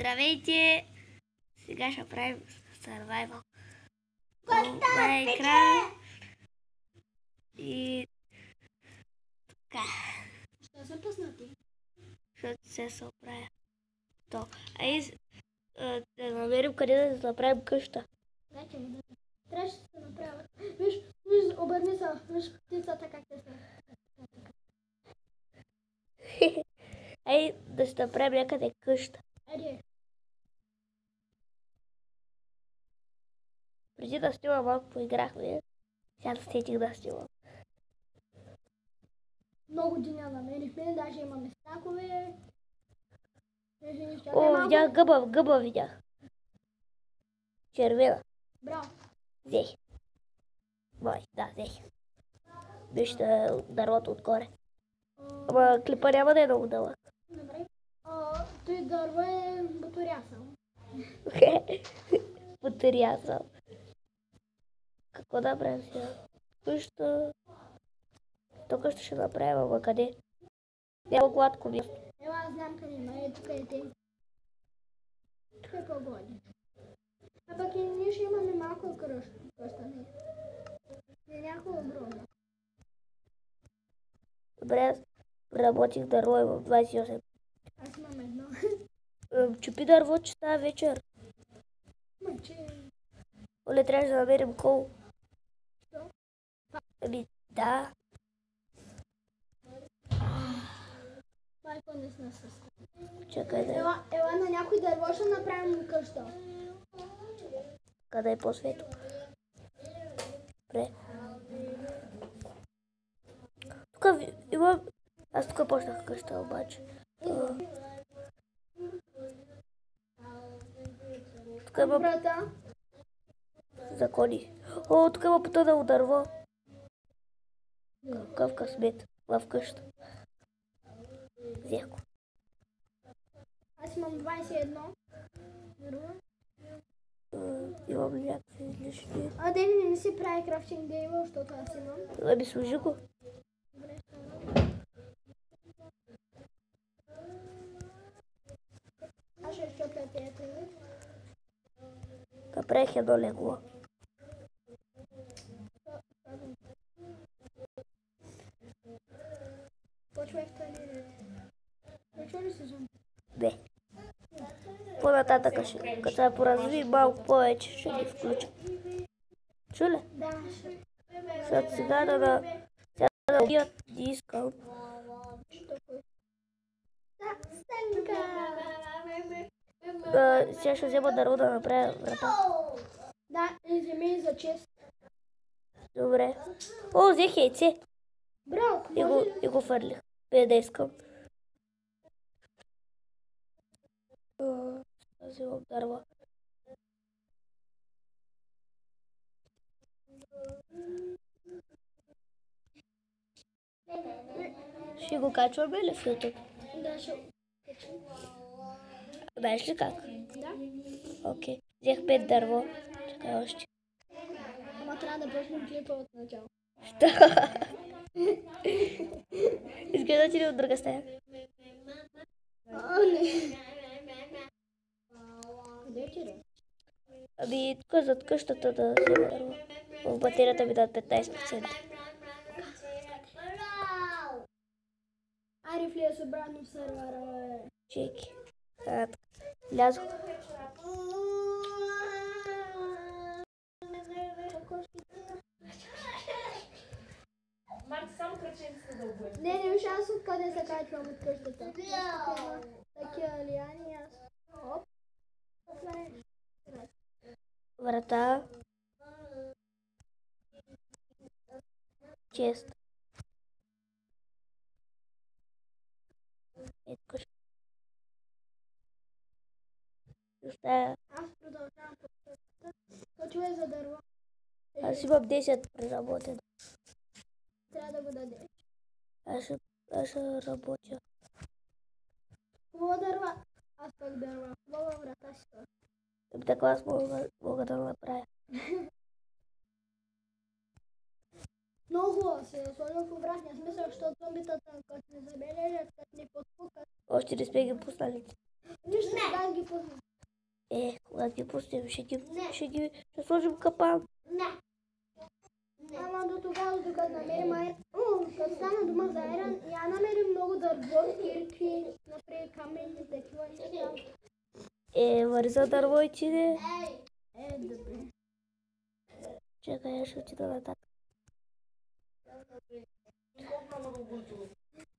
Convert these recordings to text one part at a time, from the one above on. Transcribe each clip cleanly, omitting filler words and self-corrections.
Здравейте! Сега ще правим survival. Това е екран. И така. Ще са пуснати. Защото се оправя. То. Да намерим къде да направим къща. Дайте ми да. Трябваше да се направят. Виж, обърни се. Виж птицата как те са. Да ще направим някъде къща. Айде. Преди да снимам малко поиграхме. Сега да сетих да снимам. Много деня намерихме, даже имаме стакове. О, видях гъба видях. Червена. Браво. Взех. Май, да, взех. Вижте дървото отгоре. Ама клипа няма да е много дълъг. Добре. Той дърво е бутурясал. Бутурясал. Какво да правим сега? Къща. Тук ще направим, ама къде? Няма гладко място. Ела, аз знам къде има. Тук е те. Тук е по-глади. А пък и ние ще имаме малко къща. Не някакво огромно. Добре, аз работих дърво, имам 28. Аз имам едно. Чупи дърво, че става вечер. Мъче. Оле, трябваше да намерим кол. Що? Ами, да. Това е по-несна съста. Чакай да е. Ела на някой дърво ще направим къща. Къде е по-светло. Добре. Тук има... Аз тук почнах къща, обаче. Тук има Брата. закони. О, тук има потънало дърво. Какъв късмет в къща. Взех го. Аз имам 21. Дърво. Имам някакви излишни. Дени не си прави крафтинг дейва, защото аз имам. Ами служи го. Добре, аз ще щопя тези теми. Направих едно легло. Почвай в туалет. Почва ли се зум? Не. По-нататък като се поразви малко повече, ще ги включа. Чуле? Да, ще. Защото сега да убият не искам. Стенка! Сега ще взема дърво да направя врата. Да, и вземи за чест. Добре. О, взех яйце. Браво! И го фърлих. Бе да искам. Вземам дърва. Ще го качваме ли в YouTube? Да, ще. Знаеш ли как? Да. Окей. Взех 5 дърво. Чакай още. Ама трябва да почнем клипа от начало. Що? Искаш да отидем от друга стая? Не. Къде отиде? Ами тук зад къщата да взема дърво. В батерията ми дадат 15%. Ари влез обратно в сервера. Чеки. Лязох. Не виж аз откъде се качвам от къщата. Такива лияни аз. Оп. Врата. Чест. Ето къща. Остая. Аз продължавам по къщата. Точно е за дърво. Аз имам 10 преработено. Трябва да го дадеш. Аз ще работя. Хубава дърва. Аз пък дърва. Хубава врата си. Така аз мога да направя. Много хубаво се е сложил в обратния смисъл, защото зомбитата, като не забележат, като не подпукат. Още не сме ги пуснали. Нищо, да ги пуснем. Когато ги пустим, ще сложим капан. Не. Ама до тогава, докато намерим айран. Като стана дума за айран, я намерим много дърво, кирки, напред камени, такива неща. Върза дърво и тиде. Добре. Чакай, я ще отида нататък.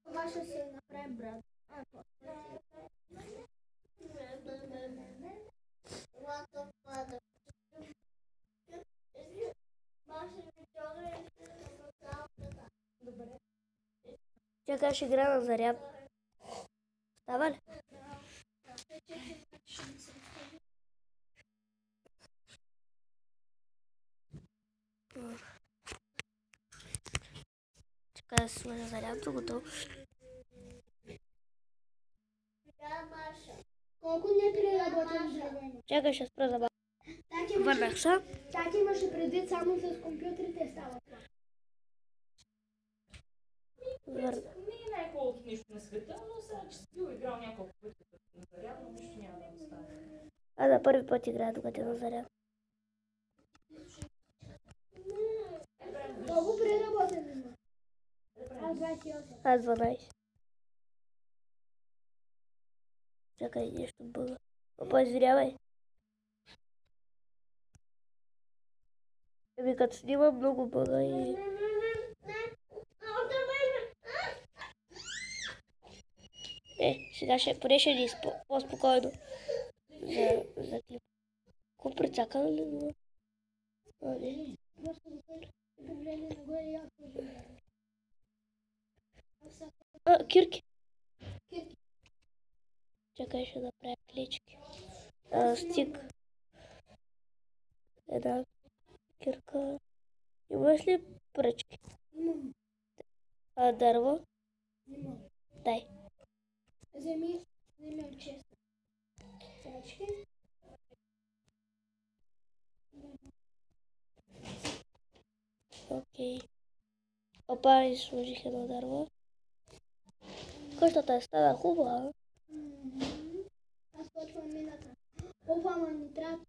Това ще се направи брат. Чакай, ще игра на заряд. Става ли? Чакай да се сложа зарядното, готово. Колко не преработен дърво? Чакай, ще спра за малко. Върнах се. Тати имаше предвид само с компютрите става това. Не е най-хубавото нещо на света, но сега, че си бил играл няколко пъти на зарядно, нищо няма да му стане. Аз за първи път играя докато е на заряд. Колко преработен има? Аз 28. Аз 12. Чакай, нещо бъга. Опа, извинявай. Като снимам много бъга и... Сега поне ще ни по-спокойно за клип. Ко прецакана ли това? Не. Просто да погледне нагоре и аз Кирки. Чакай, ще направя клечки. Стик. Една кирка. Имаш ли пръчки? Имам. Дърво? Имам. Дай. Вземи от честа. Пръчки. Окей. Опа, и сложих едно дърво. Къщата стана хубава. Аз почвам мината. Опа, ма ни трябва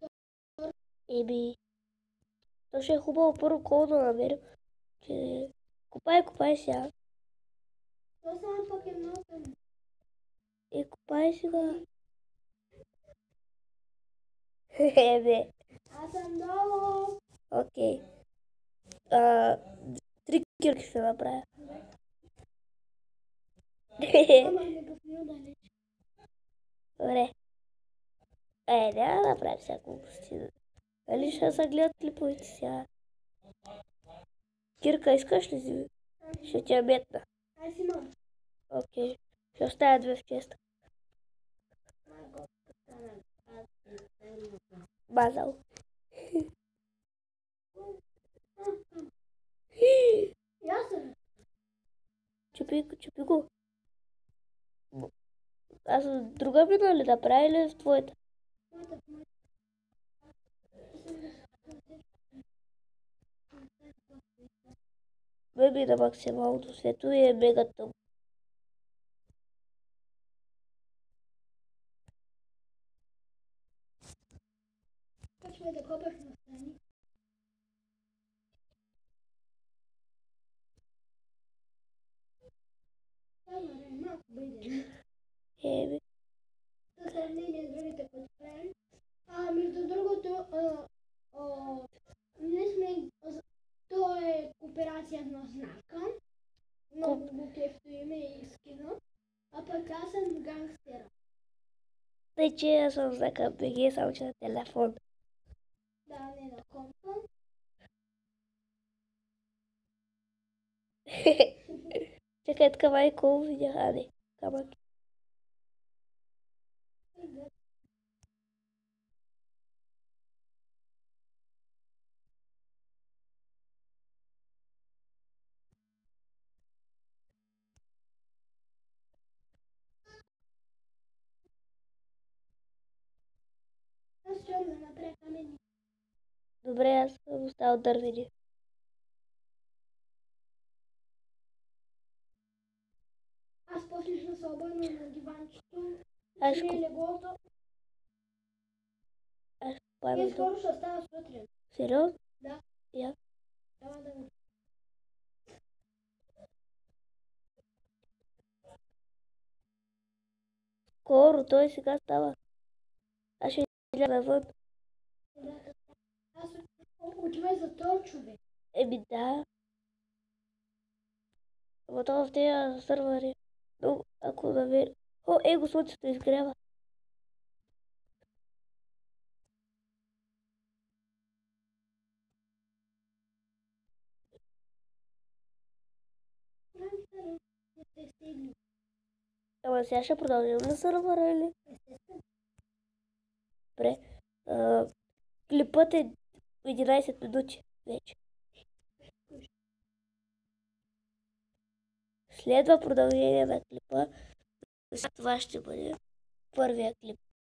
То ще е хубаво първо коло да намерим. Копай сега. То само пък е много тъмно. Копай сега. Бе. Аз съм долу. Окей. 3 кирки ще направя. Ама не пъпни далеч. Добре. Няма да направим всяко глупости. Дали ще се гледат клиповете сега? Кирка, искаш ли си? Ще ти я метна. Аз имам. Окей. Ще оставя 2 в честа. Базал. Ясно. Чупи го. Аз от друга мина ли да правя или в твоята? Беби на максималното светло и е мега тъмно. Почвай да копаш настрани. Малко бъде. За сравнение с другите подправи. Между другото, ние сме... То е кооперация на знака. Много кефто име и скина. А пък аз съм гангстера. Тъй, че аз съм за КПГ, само че на телефон. Да, не на компа. Чакай, така и колко видях, не. Камък. Аз ще да направя камени. Добре, аз съм оставил дървени. Аз почнах да се обърна на диванчето. Аз Крие леглото Памет. скоро ще става сутрин. Сериозно? Да. Я. Трябва да го... Скоро, той сега става. Аз ще изляза навън. Аз отивай за този човек. Еми да. Ама то в тези сървъри. Но ако намери... О, его слънцето изгрява. Не се стигне. Ама сега ще продължим на сървъра или? Естествено. Добре. Клипът е 11 минути вече. Следва продължение на клипа. Това ще бъде първия клип.